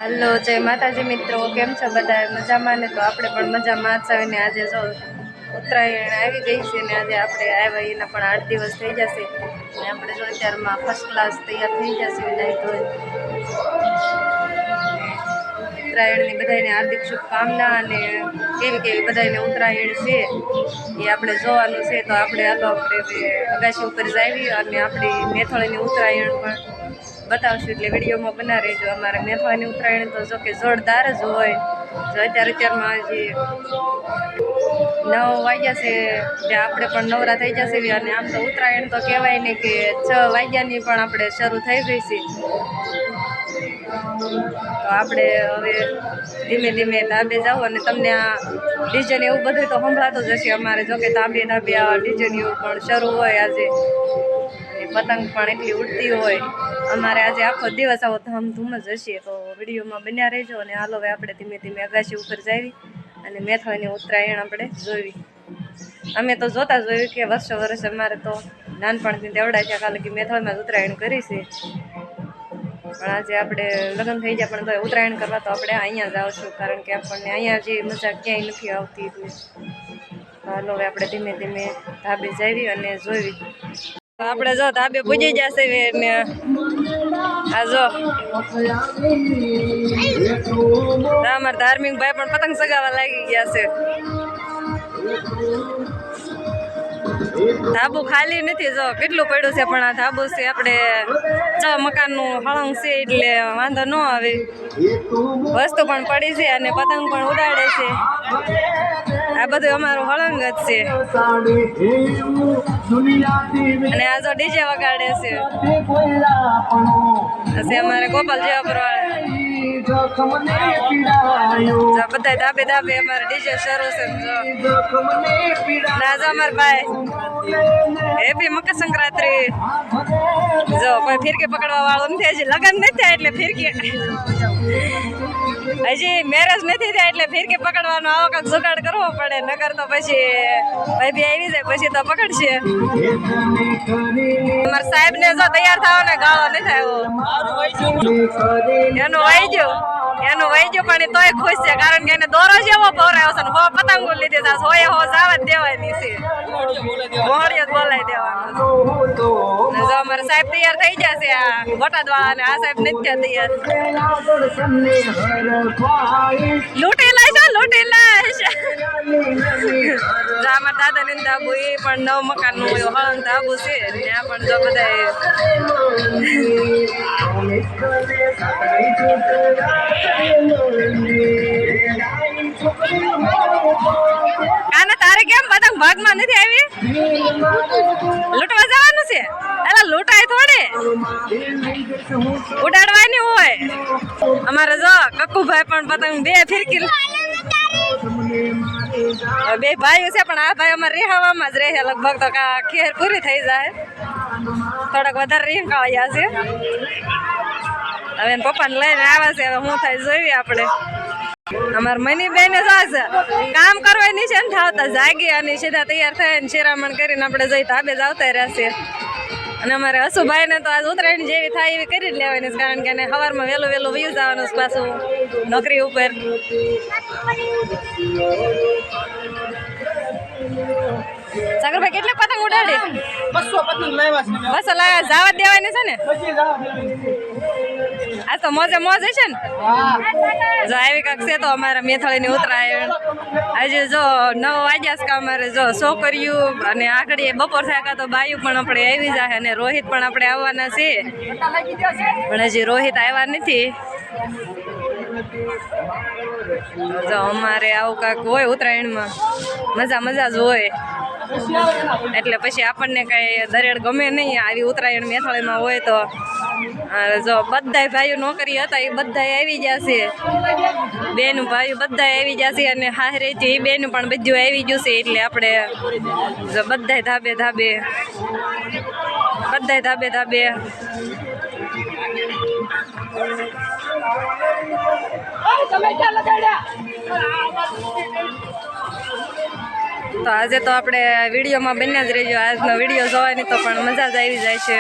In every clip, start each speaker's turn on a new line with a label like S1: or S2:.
S1: Hello જય માતાજી મિત્રો, કેમ છો બધા? મજામાં ને? તો આપણે પણ મજામાં જ છે ને. આજે જો ઉત્તરાયણ આવી ગઈ છે ને આજે આપણે આવ્યા એના પણ 8 દિવસ થઈ જશે ને આપણે જો અત્યારમાં ફર્સ્ટ ક્લાસ તૈયાર થઈ જશે નહીં તો ઉત્તરાયણની બધાને હાર્દિક શુભકામના અને કેવી બધાને ઉત્તરાયણ છે એ આપણે જોવાનું છે. તો આપણે અગાશી ઉપર જાવી અને આપણી મેથળીની ઉત્તરાયણ પણ બતાવશું, એટલે વિડીયોમાં બના રહેજો. અમારે મેથવાની ઉત્તરાયણ તો જો કે જોરદાર જ હોય. જો અત્યારમાં હજી 9 વાગ્યા છે ત્યાં આપણે પણ નવરા થઈ જશે. અને આમ તો ઉત્તરાયણ તો કહેવાય ને કે 6 વાગ્યાની પણ આપણે શરૂ થઈ ગઈ છે. તો આપણે હવે ધીમે ધીમે ધાબે જાવ અને તમને આ ડીજે ને એવું બધું તો સંભળાતું જ હશે. અમારે જો કે ધાબે આ ડીજે ને એવું પણ શરૂ હોય આજે, પતંગ પણ એટલી ઉડતી હોય. અમારે આજે આખો દિવસ આવો ધામધૂમ જ હશે. તો વિડીયોમાં બન્યા રહેજો અને હાલો હવે આપણે ધીમે ધીમે અગાશી ઉપર જાવી અને મેથવાની ઉત્તરાયણ આપણે જોવી. અમે તો જોતા જોયું કે વર્ષે અમારે તો નાનપણથી તેવડા છે કાલે કે મેથવામાં જ ઉત્તરાયણ કરી છે. પણ આજે આપણે લગ્ન થઈ જાય પણ તો ઉત્તરાયણ કરવા તો આપણે અહીંયા જ આવશું, કારણ કે આપણને અહીંયા જે મજા ક્યાંય નથી આવતી. એટલે હાલો હવે આપણે ધીમે ધીમે ધાબે જાવી અને જોવી. આપણે જો ધાબે પૂજી જશે ને આ જો અમારા ધાર્મિક ભાઈ પણ પતંગ ચગાવવા લાગી ગયા છે. ધાબુ ખાલી નથી, જો કેટલું પડ્યું છે, પણ આ ધાબુ છે આપણે 6 મકાનનું હળંગ છે એટલે વાંધો ન આવે. વસ્તુ પણ પડી છે અને પતંગ પણ ઉડાડે છે. આ બધું અમારું હળંગ જ છે. અને આ જો ડીજે વગાડે છે. અમારે ગોપાલ જેવા પરવાળા બધા ધાબે ધાબે અમારે ડીજે શરૂ છે. જો અમાર ભાઈ હેપી મકર સંક્રાંતિ. જો કોઈ ફિરકી પકડવા વાળો નથી, હજી લગ્ન નથી થયા એટલે ફિરકી, હજી મેરેજ નથી થયા એટલે ફિરકી પકડવાનો આવો કાંક જુગાડ કરવો પડે, નકર તો પછી ભાઈ આવી જાય પછી તો પકડશે. અમારા સાહેબ ને જો તૈયાર થાવ ને ગાળો નથી આવ્યો, એનું વહી પણ તોય ખુશ છે, કારણ કે એને દોરો જેવો પવરાયો છે ને હો પતંગો લીધી છે. હોય હો જવા જ દેવાની છે, મોહડીઓ બોલાવી દેવાનો. જો અમારા સાહેબ તૈયાર થઈ જશે, આ બોટાદ વાળા ને આ સાહેબ નથી તૈયાર. લૂંટી લાશ અમારા દાદા ને ધાબુ એ પણ 9 મકાન નું હળંગ ધાબુ છે. ત્યાં પણ જો બધા કાના તારે કેમ પતંગ ભાગમાં નથી આવી? લૂંટવા જવાનું છે? એલા લૂંટાય થોડી, ઉડાડવાની હોય. અમારે જો કક્કુભાઈ પણ પતંગ 2 ફિરકી, 2 ભાઈઓ છે પણ આ ભાઈ અમારે રેહાવામાં જ રહે. લગભગ તો ખેર પૂરી થઈ જાય, થોડાક વધારે રીંકાળ્યા છે. હવે પપ્પાને લઈને આવ્યા છે, હવે હું થાય જોઈએ આપણે. અમારા મની બેન છે કામ કરવાની છે ને થાવતા જાગી અને સીધા તૈયાર થઈને શિરામણ કરીને આપણે જઈ ધાબે જ આવતા રહેશે. અને અમારે હસુભાઈ ને તો આજ ઉત્તરાયણ જેવી થાય એવી કરી જ લેવાની, કારણ કે એને સવારમાં વહેલું વયું જવાનું પાછું નોકરી ઉપર. સાગરભાઈ કેટલી પતંગ ઉડાડી? 200 પતંગ લાવ્યા છે. 200 લાવ્યા, જવા દેવાની છે ને? આ તો મોજે મોજ હશે ને? જો આવી કાંક છે તો અમારા મેથળીની ઉત્તરાયણ. હજી જો 9 વાગ્યા છે. અમારે જો છોકરીઓ અને આગળ બપોર થાય તો બાયું પણ આપણે આવી જાય, અને રોહિત પણ આપણે આવવાના છે, પણ હજી રોહિત આવ્યા નથી. જો અમારે આવું કાંક હોય ઉત્તરાયણમાં, મજા જ હોય. એટલે પછી આપણને કઈ દરેડ ગમે નહીં. આવી ઉત્તરાયણ મેથળીમાં હોય તો જો બધા ભાઈઓ નોકરી હતા એ બધા આવી જશે, બેનું ભાઈઓ બધા આવી જશે, અને હાહરેથી એ બેનું પણ બધું આવી જશે. એટલે આપણે જો બધા ધાબે ધાબે તો આજે તો આપણે વિડીયોમાં બન્યા જ રહેજો. આજનો વિડીયો જોવાની તો પણ મજા જ આવી જાય છે.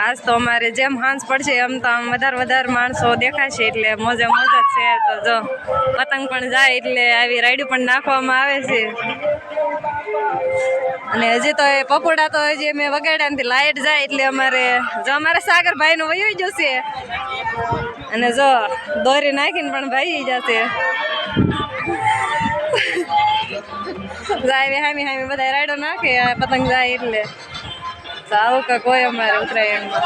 S1: આજ તો અમારે જેમ હાંસ પડશે એમ તો આમ વધારે માણસો દેખાશે એટલે મોજે મોજ જ છે. તો જો પતંગ પણ જાય એટલે આવી રાયડું પણ નાખવામાં આવે છે. અને હજી તો એ પકોડા તો હજી મેં વગાડ્યા નથી, લાઇટ જાય એટલે અમારે જો અમારે સાગરભાઈ નું વયું જશે અને જો દોરી નાખીને પણ ભાઈ જશે. જાય હામી હામી બધા રાયડો નાખે પતંગ જાય એટલે આવું કાંક હોય અમારે ઉત્તરાયણમાં.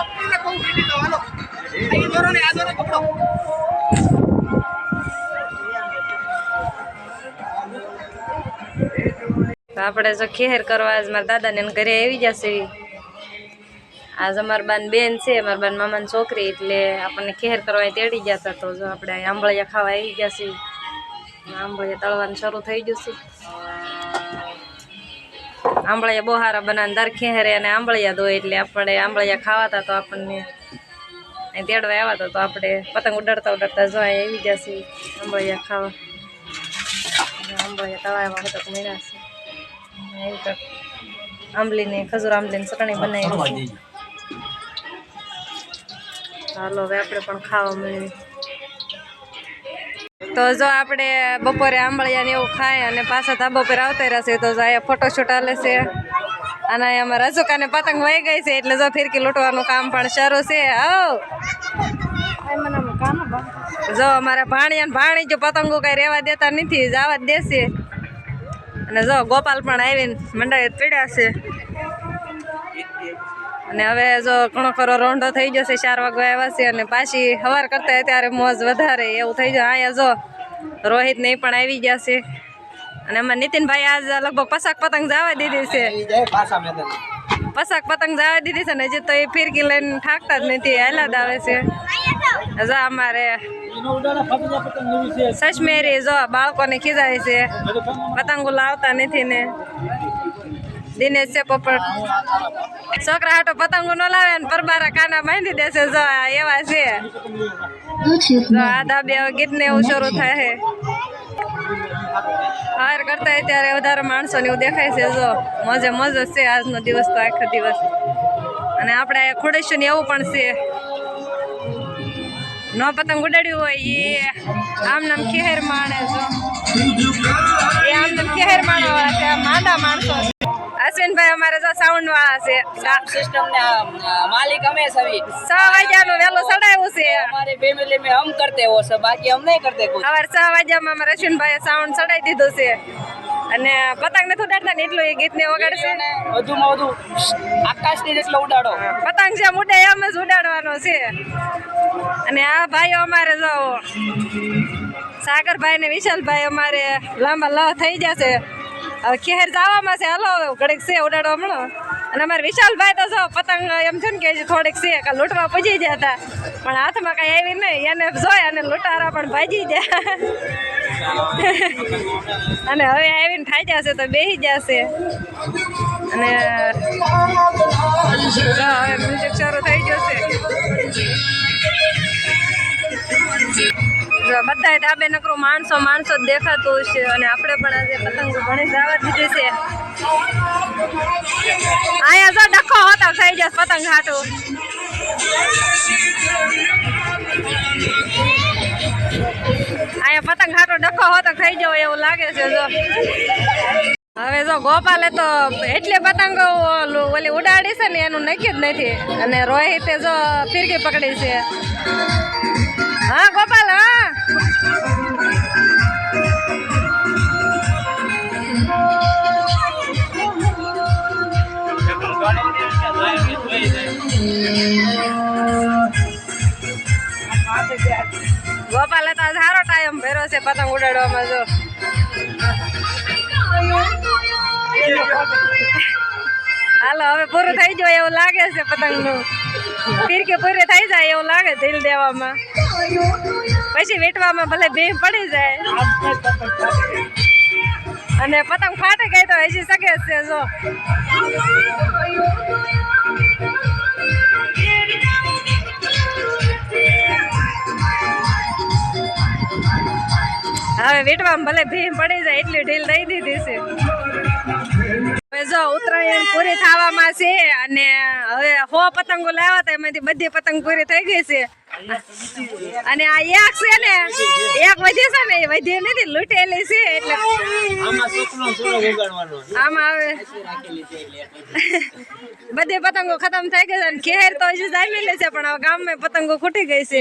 S1: આપણે જો ખેર કરવા આજ મારા દાદાને ઘરે આવી જશે. આજ અમારા બાન બેન છે, મારા બાન મામાની છોકરી, એટલે આપણને ખેર કરવા તેડી જતા. તો જો આપણે આંબળિયા ખાવા આવી જશે. આંબળિયા તળવાનું શરૂ થઈ જશે. આંબળિયા બહુ સારા બનાવે, દર ખેરે અને આંબળિયા દો એટલે આપણે આંબળિયા ખાવાતા. તો આપણને અહીં તેડવા આવ્યા હતા તો આપણે પતંગ ઉડાડતા જો આવી જશે આંબળિયા ખાવા. આંબળિયા તળાવવા હતા મળ્યા છે. એવી તો આંબલીની ખજૂર આંબલીની ચટણી બનાવી. ચાલો હવે આપણે પણ ખાવા મળીએ. તો જો આપણે બપોરે આંબળિયા ને એવું ખાય અને પાછા ધાબા પર આવતા રહેશે. તો જો અહીંયા ફોટોશૂટ હાલે છે અને અહીંયા રજુકાને પતંગ વહી ગઈ છે એટલે જો ફિરકી લૂંટવાનું કામ પણ શરૂ છે. જો અમારા ભાણી જો પતંગો કઈ રહેવા દેતા નથી, જવા જ દેશે. અને જો ગોપાલ પણ આવીને મંડાએ પીડ્યા છે. અને હવે જો ઘણો ખરો રોંઢો થઈ જશે, 4 વાગવા આવ્યા છે અને પાછી સવાર કરતા ત્યારે મોજ વધારે એવું થઈ જાય. અહીંયા જો રોહિત ને પણ આવી ગયા છે અને એમાં નીતિનભાઈ આજ લગભગ 50 પતંગ જવા દીધી છે. 50 પતંગ જવા દીધી છે ને હજી તો એ ફિરકી લઈને ઠાકતા જ નથી, હાલા જ આવે છે. જો અમારે સચમેરી જો બાળકોને ખીજાય છે, પતંગો લાવતા નથી ને. દિનેશ છે પોપટ છોકરા હાટો પતંગો ન લાવે ને પરબારા કાના બાંધી દેશે. જો એવા છે. જો આ ધાબે ગીત ને એવું શરૂ થાય છે. હાર કરતા ત્યારે વધારે માણસો ને એવું દેખાય છે. જો મોજે મોજ જ છે આજનો દિવસ તો આખો દિવસ. અને આપણે ખોડેશ્વર ને એવું પણ છે, ન પતંગ ઉડાડ્યું હોય એ આમ નામ ખેર માણે. જો એ આમ નામ ખેર માણવા વાળા છે, માંદા માણસો. અશ્વિનભાઈ અમારે જો સાઉન્ડ વાળા છે,
S2: सिस्टम ने मालिक हमें सभी
S1: 6 વાગ્યાનું વહેલું ચડાવ્યું છે.
S2: हमारे फैमिली में हम करते वो सब, बाकी हम नहीं करते कुछ.
S1: સવારે 6 વાગ્યામાં અમારે અશ્વિનભાઈએ સાઉન્ડ ચડાવી દીધું છે અને પતંગ નથી ઉડાડતા ને એટલું એ ગીતને વગાડશે.
S2: વધુમાં વધુ આકાશની જેટલો ઉડાડો.
S1: પતંગ જેમ ઉડે એમ જ ઉડાડવાનો છે. અને આ ભાઈઓ અમારે જો સાગરભાઈ ને વિશાલભાઈ અમારે લાંબા લ થઈ જશે. હવે ખેર જવામાં છે, હલો ઘડીક છે ઉડાડવા મળો. અને અમારે વિશાલભાઈ તો જો પતંગ એમ છે ને કે થોડીક છે કે લૂંટવા પૂજી જતા પણ હાથમાં કઈ આવી નહીં, એને જોઈ અને લૂંટારા પણ ભાજી જાય. અને હવે આવીને ખાઈ જશે તો બેસી જશે. અને હવે મ્યુઝિક શરૂ થઈ જશે. બધા ધાબે નકરું માણસો જ દેખાતું છે. અને આપણે પણ આજે પતંગો ઘણી જવા દીધી છે. અહીંયા જો ડખો હોતો થઈ જશે પતંગ હાટું. અહીંયા પતંગ હાટો ડખો હોતો થઈ જવો એવું લાગે છે. જો હવે જો ગોપાલે તો એટલે પતંગો ઓલી ઉડાડી છે ને એનું નક્કી જ નથી. અને રોહિતે જો ફિરકી પકડી છે. હા ગોપાલ, હા ગોપાલે તો સારો ટાઈમ ભર્યો છે પતંગ ઉડાડવામાં. જો હાલો હવે પૂરું થઈ જાય એવું લાગે છે. પતંગનું ફિરકી પૂરી થઈ જાય એવું લાગે ઢીલ દેવામાં, પછી વીંટવામાં ભલે બે પડી જાય. અને પતંગ ફાટી ગઈ તો હજી શકે છે. જો હવે વીટવામાં ભલે ભીમ પડી જાય એટલી ઢીલ દઈ દીધી છે. હવે જો ઉત્તરાયણ પૂરી થવામાં છે અને હવે 100 પતંગો લાવ્યા હતા એમાંથી બધી પતંગ પૂરી થઈ ગઈ છે. અને આ એક છે ને એક વધી છે ને એ વધી નથી લૂંટેલી છે એટલે આમાં હવે બધી પતંગો ખતમ થઈ ગઈ છે અને ખેર તો હજી જામેલી છે પણ હવે ગામમાં પતંગો ખૂટી ગઈ છે.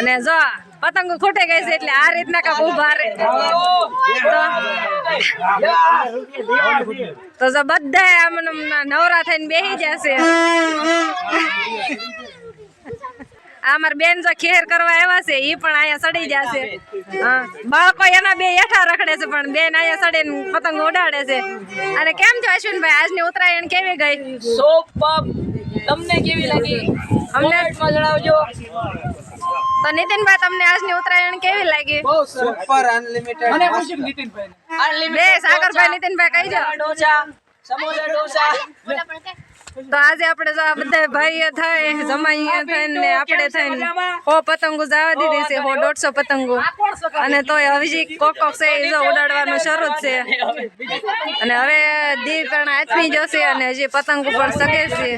S1: અને જો પતંગો ખૂટી ગઈ છે એટલે આ રીતના કાંક ઉભા રહે તો જો બધા આમ નવરા થઈને બેસી જશે. આ મારી બેન જો ખેર કરવા આવ્યા છે ઈ પણ અહીંયા સડી જશે. હા બાળકો એના બે હેઠા રખડે છે પણ બેન અહીંયા સડીને પતંગ ઉડાડે છે. અને કેમ છો અશ્વિનભાઈ આજની ઉત્તરાયણ કેવી ગઈ?
S2: તમને કેવી લાગી
S1: અમને
S2: જણાવજો.
S1: તો નીતિનભાઈ તમને આજની ઉત્તરાયણ કેવી લાગી?
S3: સુપર અનલિમિટેડ
S2: મને પૂછ્યું નીતિનભાઈ
S1: બે સાગરભાઈ નીતિનભાઈ કહી જાઓ.
S2: ડોસા સમોસા ડોસા
S1: તો આજે આપણે જો આ બધા ભાઈઓ થાય જમાઈએ થઈને આપણે થઈને 100 પતંગો જવા દીધી છે 100-150 પતંગો અને તોય હજી કોક છે એ જો ઉડાડવાનું શરૂ જ છે. અને હવે દીવ પણ આથમી જશે અને હજી પતંગો પણ સગે છે.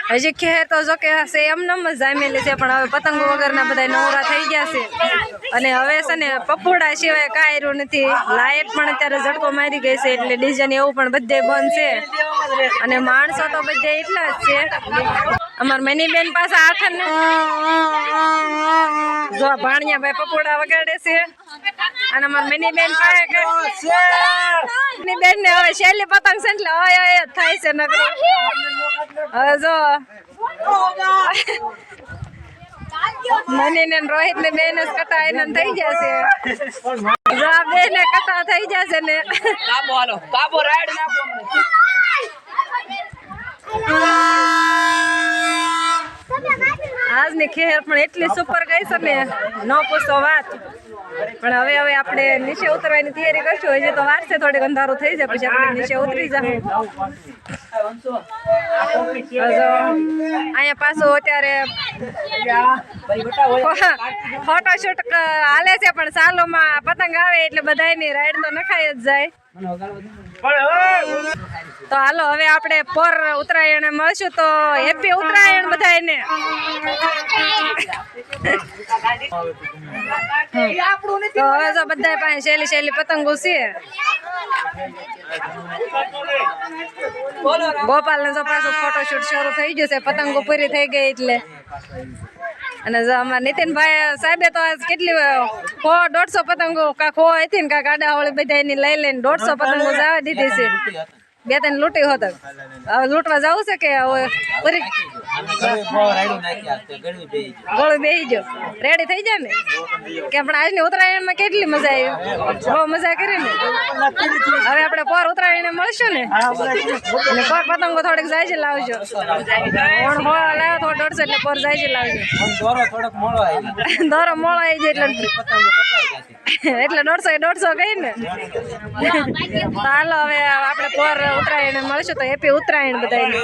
S1: હજી ખેર તો જો કે છે એમનેમ જ જામેલી છે પણ હવે પતંગો વગરના બધા નવરા થઈ ગયા છે. અને હવે છે ને પપોડા સિવાય કાંઈ રહ્યું નથી. લાઇટ પણ અત્યારે ઝટકો મારી ગઈ છે એટલે ડીજે ને એવું પણ બધે બંધ છે. અને માણસો તો બધે એટલા જ છે. અમાર મની બેન પાસે આઠન જો ભાણિયા ભાઈ પપોડા વગાડે છે અને અમાર મની બેન પાસે મની બેન ને હવે શેલી પતંગ છે એટલે હોય થાય છે નકરો. હવે જો મની ને રોહિત ને બેન જ કટા એને થઈ જશે. જો આ બેન ને કટા થઈ જશે ને
S2: કાબો હાલો કાબો રાઈડ નાખો અમને.
S1: આજની ખેર પણ એટલી સુપર ગઈ છે ને ન પૂછો વાત. પણ હવે આપણે નીચે ઉતરવાની તૈયારી કરશું. હજી તો વાર છે થોડીક અંધારું થઈ જાય પછી આપણે નીચે ઉતરી જશું. અહીંયા પાછું અત્યારે ફોટોશૂટ હાલે છે પણ સાલોમાં પતંગ આવે એટલે બધાની રાઈડ તો નખાઈ જ જાય. તો હાલો હવે આપણે પર ઉત્તરાયણ મળશું તો હેપી ઉત્તરાયણ બધાને. તો હવે તો બધા પાસે શેલી પતંગો છે. ગોપાલ ને જો પાછું ફોટોશૂટ શરૂ થઈ ગયું છે પતંગો પૂરી થઈ ગઈ એટલે. અને જો અમારા નીતિનભાઈ સાહેબે તો આજ કેટલી 100-150 પતંગો કાંક હોય હતી ને કાંક આડાવાળી બધા એની લઈ લઈને 150 પતંગો જવા દીધી છે. 2-3 લૂંટી હોત હવે લૂંટવા જવું છે કે હવે પૂરી ગળું બેસી ગયો રેડી થઈ જાય ને કે પણ આજની ઉત્તરાયણમાં કેટલી મજા આવી બહુ મજા કરી ને. હવે આપણે પર ઉત્તરાયણ મળશું ને અને પર પતંગો થોડીક જાય છે લાવજો. લાવ્યો થોડો 150 એટલે પર જાય છે લાવજો. દોરો મોળો આવી જાય એટલે 150 ગઈ ને. હાલો હવે આપણે પર ઉત્તરાયણ મળશું તો હેપી ઉત્તરાયણ બધાને.